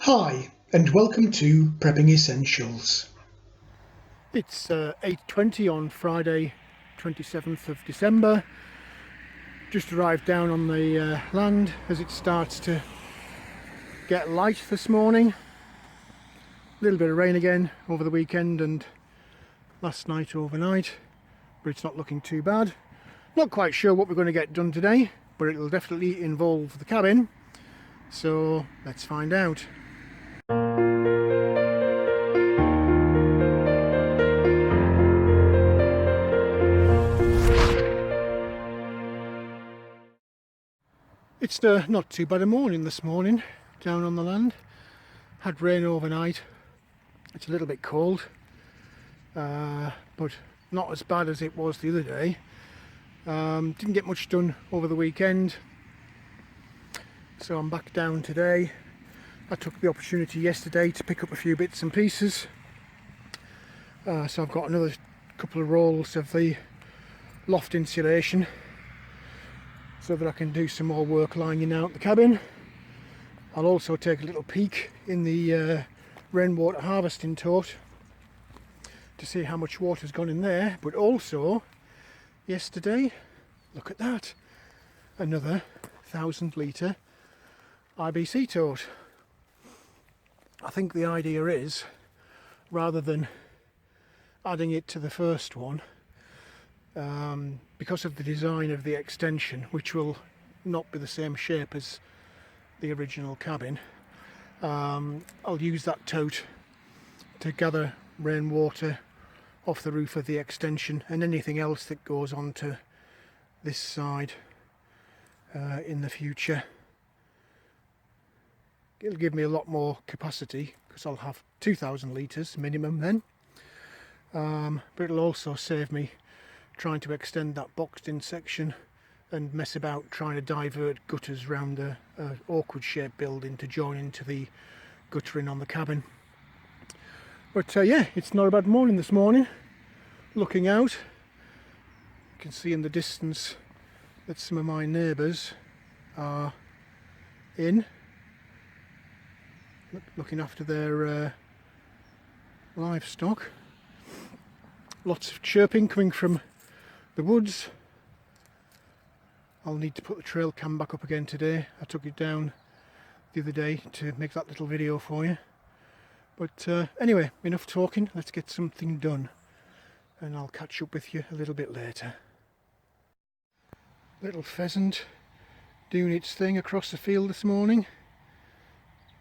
Hi, and welcome to Prepping Essentials. It's 8:20 on Friday 27th of December. Just arrived down on the land as it starts to get light this morning. A little bit of rain again over the weekend and last night overnight, but it's not looking too bad. Not quite sure what we're going to get done today, but it'll definitely involve the cabin, so let's find out. It's not too bad a morning this morning down on the land. Had rain overnight. It's a little bit cold, but not as bad as it was the other day. Didn't get much done over the weekend, so I'm back down today. I took the opportunity yesterday to pick up a few bits and pieces, so I've got another couple of rolls of the loft insulation so that I can do some more work lining out the cabin. I'll also take a little peek in the rainwater harvesting tote to see how much water's gone in there, but also yesterday, look at that, another 1,000 litre IBC tote. I think the idea is, rather than adding it to the first one, because of the design of the extension, which will not be the same shape as the original cabin, I'll use that tote to gather rainwater off the roof of the extension and anything else that goes onto this side in the future. It'll give me a lot more capacity because I'll have 2,000 litres minimum then, but it'll also save me trying to extend that boxed in section and mess about trying to divert gutters round a awkward shaped building to join into the guttering on the cabin. But yeah, it's not a bad morning this morning. Looking out, you can see in the distance that some of my neighbours are in, looking after their livestock. Lots of chirping coming from the woods. I'll need to put the trail cam back up again today. I took it down the other day to make that little video for you. But anyway, enough talking, let's get something done. And I'll catch up with you a little bit later. Little pheasant doing its thing across the field this morning.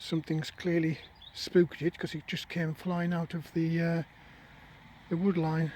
Something's clearly spooked it because it just came flying out of the wood line.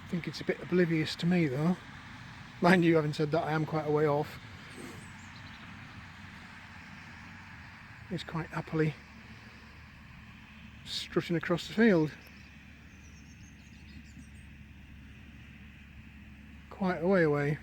I think it's a bit oblivious to me though. Mind you, having said that, I am quite a way off. It's quite happily strutting across the field. Quite a way away.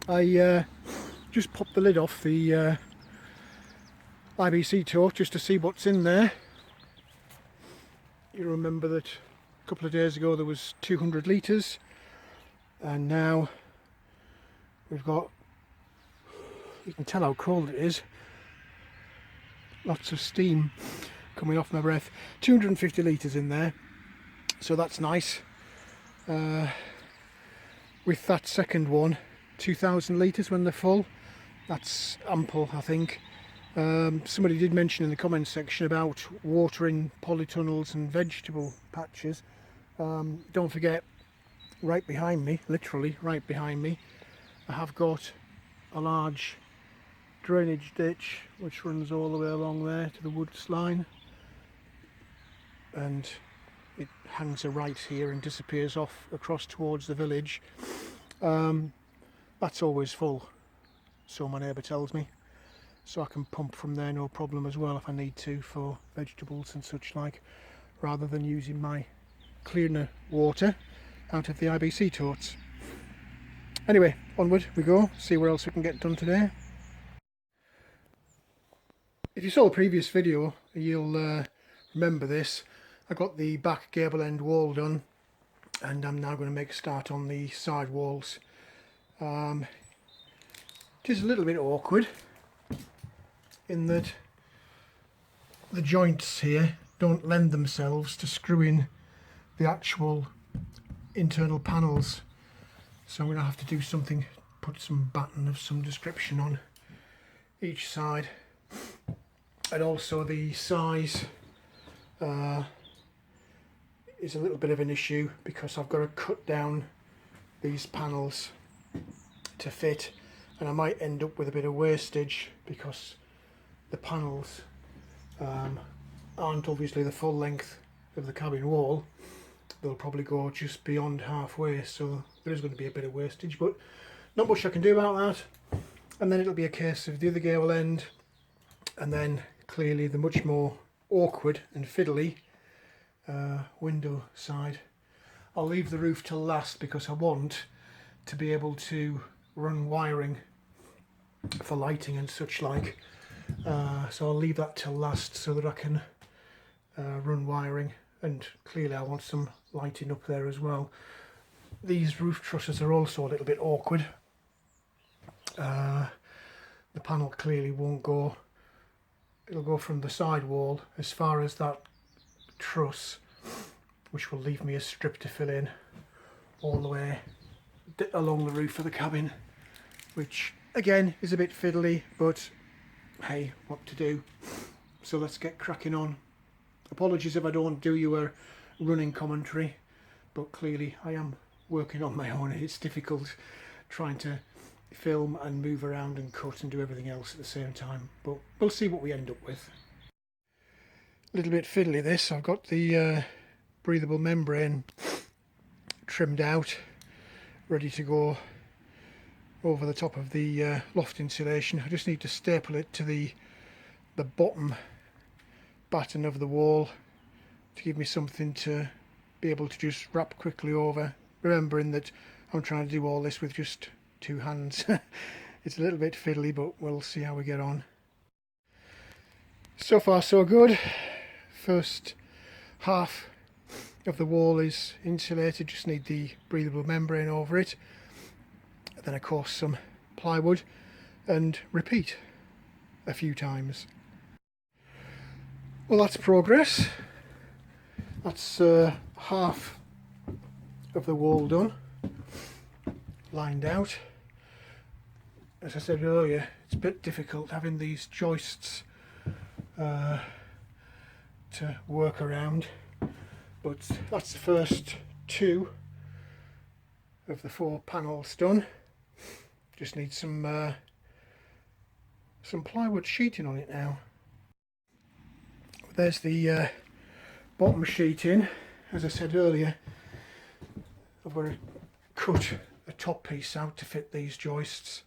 I just popped the lid off the IBC tote just to see what's in there. You remember that a couple of days ago there was 200 litres and now we've got, you can tell how cold it is, lots of steam coming off my breath. 250 litres in there, so that's nice. With that second one, 2,000 litres when they're full, that's ample I think. Somebody did mention in the comments section about watering polytunnels and vegetable patches. Don't forget, right behind me, literally right behind me, I have got a large drainage ditch which runs all the way along there to the woods line, and it hangs a right here and disappears off across towards the village. That's always full, so my neighbour tells me, so I can pump from there no problem as well if I need to for vegetables and such like, rather than using my cleaner water out of the IBC totes. Anyway, onward we go, see where else we can get done today. If you saw the previous video, you'll remember this. I got the back gable end wall done and I'm now going to make a start on the side walls. It is a little bit awkward in that the joints here don't lend themselves to screwing the actual internal panels, so I'm going to have to do something, put some batten of some description on each side. And also the size is a little bit of an issue because I've got to cut down these panels to fit, and I might end up with a bit of wastage because the panels aren't obviously the full length of the cabin wall. They'll probably go just beyond halfway, so there is going to be a bit of wastage, but not much I can do about that. And then it'll be a case of the other gable end, and then clearly the much more awkward and fiddly window side. I'll leave the roof till last because I want to be able to run wiring for lighting and such like, so I'll leave that till last so that I can run wiring, and clearly I want some lighting up there as well. These roof trusses are also a little bit awkward. The panel clearly won't go, it'll go from the side wall as far as that truss, which will leave me a strip to fill in all the way along the roof of the cabin, which again is a bit fiddly, but hey, what to do. So let's get cracking on. Apologies if I don't do you a running commentary, but clearly I am working on my own. It's difficult trying to film and move around and cut and do everything else at the same time, but we'll see what we end up with. A little bit fiddly this. I've got the breathable membrane trimmed out, ready to go over the top of the loft insulation. I just need to staple it to the bottom batten of the wall to give me something to be able to just wrap quickly over, remembering that I'm trying to do all this with just two hands. It's a little bit fiddly, but we'll see how we get on. So far so good. First half of the wall is insulated, just need the breathable membrane over it, then of course some plywood, and repeat a few times. Well, that's progress. That's half of the wall done, lined out. As I said earlier, it's a bit difficult having these joists to work around, but that's the first two of the 4 panels done. Just need some plywood sheeting on it now. There's the bottom sheeting. As I said earlier, I've got to cut a top piece out to fit these joists.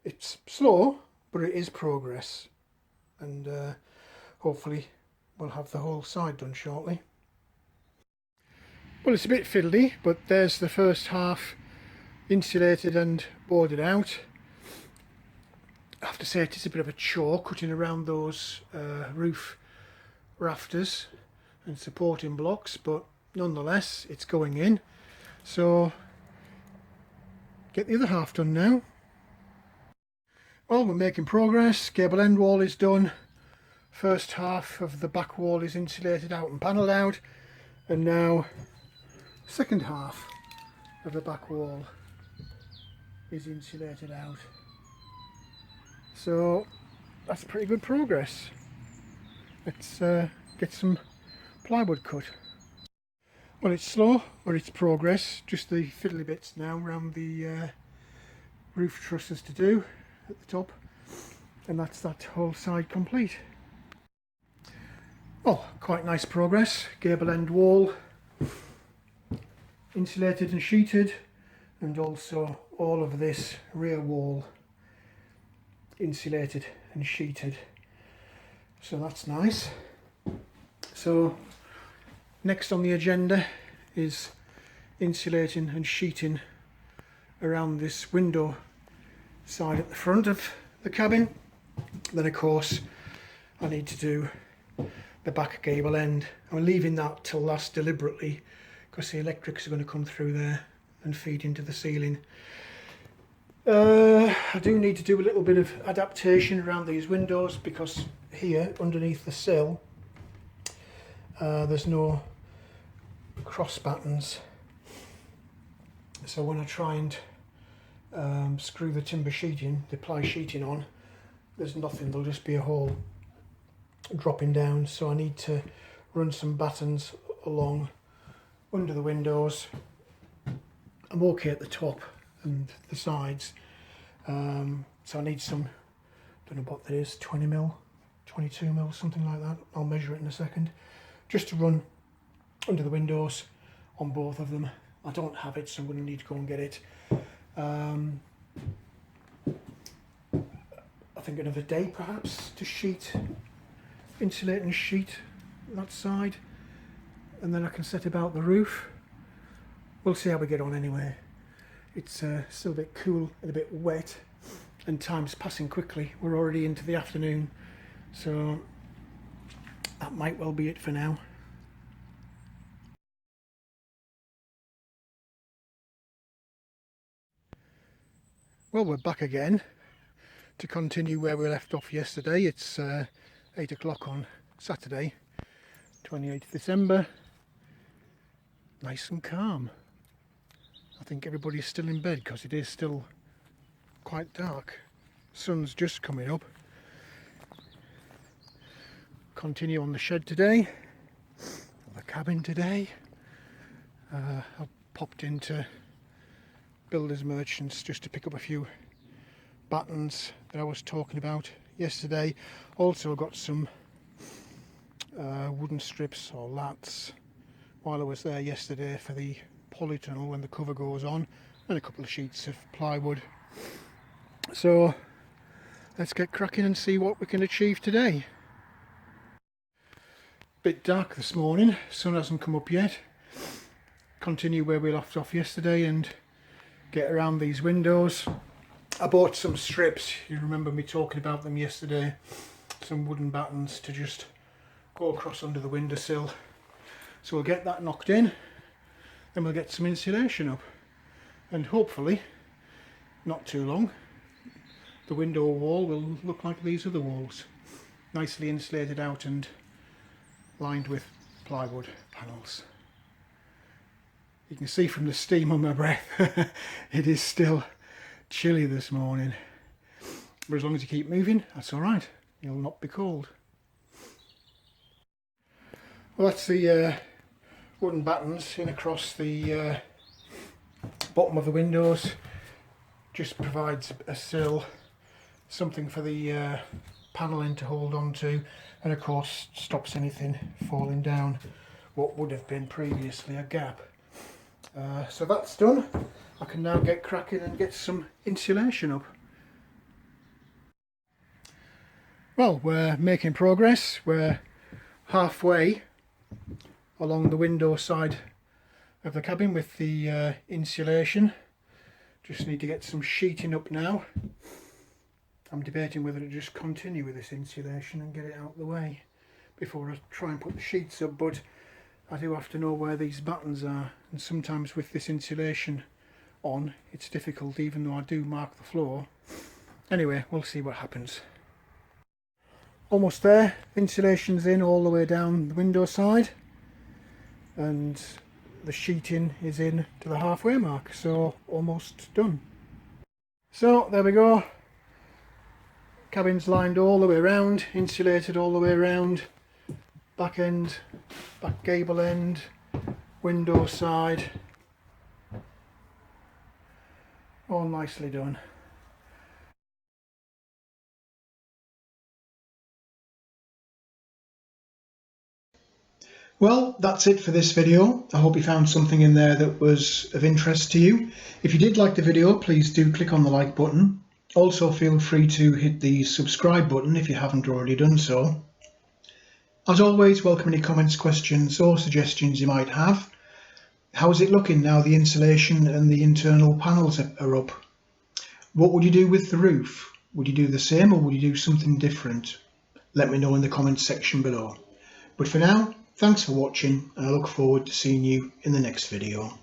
It's slow, but it is progress, and hopefully we'll have the whole side done shortly. Well, it's a bit fiddly, but there's the first half insulated and boarded out. I have to say it is a bit of a chore cutting around those roof rafters and supporting blocks, but nonetheless it's going in. So get the other half done now. Well, we're making progress. Gable end wall is done. First half of the back wall is insulated out and panelled out, and now second half of the back wall is insulated out. So that's pretty good progress. Let's get some plywood cut. Well, it's slow, but it's progress. Just the fiddly bits now around the roof trusses to do at the top, and that's that whole side complete. Oh, quite nice progress. Gable end wall insulated and sheeted, and also all of this rear wall insulated and sheeted, so that's nice. So next on the agenda is insulating and sheeting around this window side at the front of the cabin. Then of course I need to do the back gable end. I'm leaving that till last deliberately because the electrics are going to come through there and feed into the ceiling. I do need to do a little bit of adaptation around these windows, because here underneath the sill there's no cross battens, so when I try and screw the timber sheeting, the ply sheeting on, there's nothing, there'll just be a hole dropping down. So I need to run some battens along under the windows. I'm okay at the top and the sides, so I need some, don't know what that is, 20mm, 22mm, something like that. I'll measure it in a second, just to run under the windows on both of them. I don't have it, so I'm going to need to go and get it. I think another day perhaps to insulate and sheet that side, and then I can set about the roof. We'll see how we get on anyway. It's still a bit cool and a bit wet, and time's passing quickly. We're already into the afternoon, so that might well be it for now. Well, we're back again to continue where we left off yesterday. It's 8 o'clock on Saturday, 28th December. Nice and calm. I think everybody's still in bed because it is still quite dark. Sun's just coming up. Continue on the shed today, the cabin today. I've popped into Builders Merchants just to pick up a few battens that I was talking about yesterday. Also got some wooden strips or lats while I was there yesterday for the polytunnel when the cover goes on, and a couple of sheets of plywood. So let's get cracking and see what we can achieve today. Bit dark this morning, sun hasn't come up yet. Continue where we left off yesterday and get around these windows. I bought some strips, you remember me talking about them yesterday, some wooden battens to just go across under the windowsill. So we'll get that knocked in, then we'll get some insulation up, and hopefully not too long the window wall will look like these other walls, nicely insulated out and lined with plywood panels. You can see from the steam on my breath it is still chilly this morning, but as long as you keep moving, that's alright, you'll not be cold. Well, that's the wooden battens in across the bottom of the windows. Just provides a sill, something for the panelling to hold on to, and of course stops anything falling down what would have been previously a gap. So that's done. I can now get cracking and get some insulation up. Well, we're making progress. We're halfway along the window side of the cabin with the insulation. Just need to get some sheeting up now. I'm debating whether to just continue with this insulation and get it out of the way before I try and put the sheets up, but I do have to know where these battens are, and sometimes with this insulation on it's difficult, even though I do mark the floor. Anyway, we'll see what happens. Almost there. Insulation's in all the way down the window side, and the sheeting is in to the halfway mark, so almost done. So there we go. Cabin's lined all the way around, insulated all the way around, back end, back gable end, window side, all nicely done. Well, that's it for this video. I hope you found something in there that was of interest to you. If you did like the video, please do click on the like button. Also feel free to hit the subscribe button if you haven't already done so. As always, welcome any comments, questions or suggestions you might have. How is it looking now the insulation and the internal panels are up? What would you do with the roof? Would you do the same or would you do something different? Let me know in the comments section below. But for now, Thanks for watching, and I look forward to seeing you in the next video.